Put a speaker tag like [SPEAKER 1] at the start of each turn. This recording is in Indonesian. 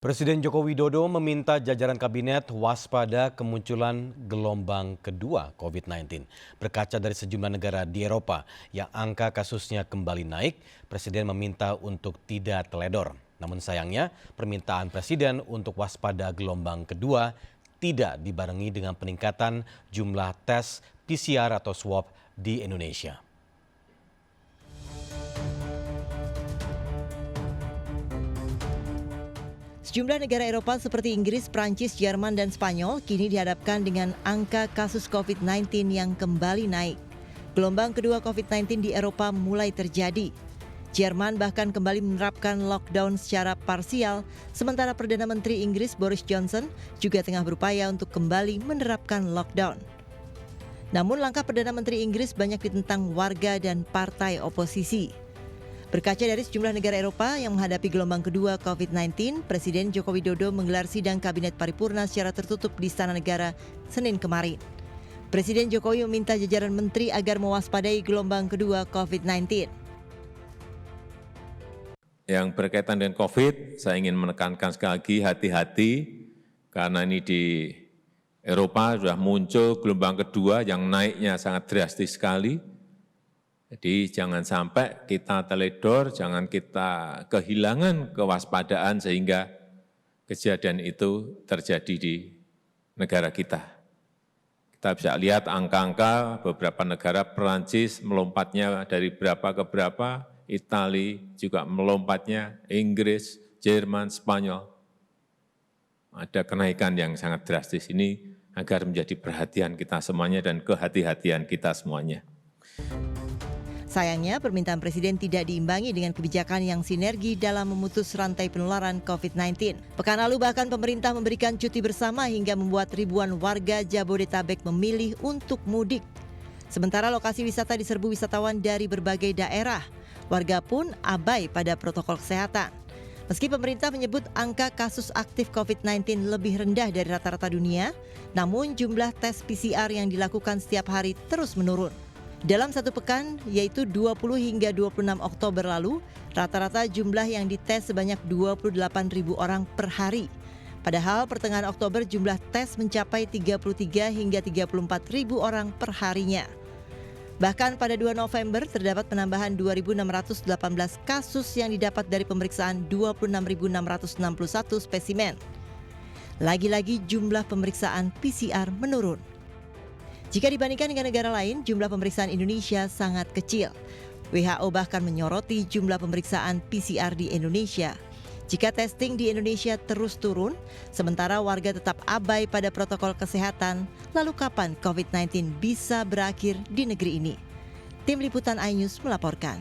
[SPEAKER 1] Presiden Joko Widodo meminta jajaran kabinet waspada kemunculan gelombang kedua COVID-19. Berkaca dari sejumlah negara di Eropa yang angka kasusnya kembali naik, Presiden meminta untuk tidak teledor. Namun sayangnya, permintaan Presiden untuk waspada gelombang kedua tidak dibarengi dengan peningkatan jumlah tes PCR atau swab di Indonesia.
[SPEAKER 2] Sejumlah negara Eropa seperti Inggris, Prancis, Jerman, dan Spanyol kini dihadapkan dengan angka kasus COVID-19 yang kembali naik. Gelombang kedua COVID-19 di Eropa mulai terjadi. Jerman bahkan kembali menerapkan lockdown secara parsial, sementara Perdana Menteri Inggris Boris Johnson juga tengah berupaya untuk kembali menerapkan lockdown. Namun langkah Perdana Menteri Inggris banyak ditentang warga dan partai oposisi. Berkaca dari sejumlah negara Eropa yang menghadapi gelombang kedua COVID-19, Presiden Joko Widodo menggelar sidang Kabinet Paripurna secara tertutup di Istana Negara Senin kemarin. Presiden Jokowi meminta jajaran menteri agar mewaspadai gelombang kedua COVID-19.
[SPEAKER 3] Yang berkaitan dengan COVID, saya ingin menekankan sekali lagi hati-hati karena ini di Eropa sudah muncul gelombang kedua yang naiknya sangat drastis sekali. Jadi jangan sampai kita teledor, jangan kita kehilangan kewaspadaan sehingga kejadian itu terjadi di negara kita. Kita bisa lihat angka-angka beberapa negara, Perancis melompatnya dari berapa ke berapa, Italia juga melompatnya, Inggris, Jerman, Spanyol. Ada kenaikan yang sangat drastis ini agar menjadi perhatian kita semuanya dan kehati-hatian kita semuanya.
[SPEAKER 2] Sayangnya, permintaan Presiden tidak diimbangi dengan kebijakan yang sinergi dalam memutus rantai penularan COVID-19. Pekan lalu bahkan pemerintah memberikan cuti bersama hingga membuat ribuan warga Jabodetabek memilih untuk mudik. Sementara lokasi wisata diserbu wisatawan dari berbagai daerah, warga pun abai pada protokol kesehatan. Meski pemerintah menyebut angka kasus aktif COVID-19 lebih rendah dari rata-rata dunia, namun jumlah tes PCR yang dilakukan setiap hari terus menurun. Dalam satu pekan, yaitu 20 hingga 26 Oktober lalu, rata-rata jumlah yang dites sebanyak 28.000 orang per hari. Padahal pertengahan Oktober jumlah tes mencapai 33 hingga 34.000 orang per harinya. Bahkan pada 2 November terdapat penambahan 2.618 kasus yang didapat dari pemeriksaan 26.661 spesimen. Lagi-lagi jumlah pemeriksaan PCR menurun. Jika dibandingkan dengan negara lain, jumlah pemeriksaan Indonesia sangat kecil. WHO bahkan menyoroti jumlah pemeriksaan PCR di Indonesia. Jika testing di Indonesia terus turun, sementara warga tetap abai pada protokol kesehatan, lalu kapan COVID-19 bisa berakhir di negeri ini? Tim Liputan iNews melaporkan.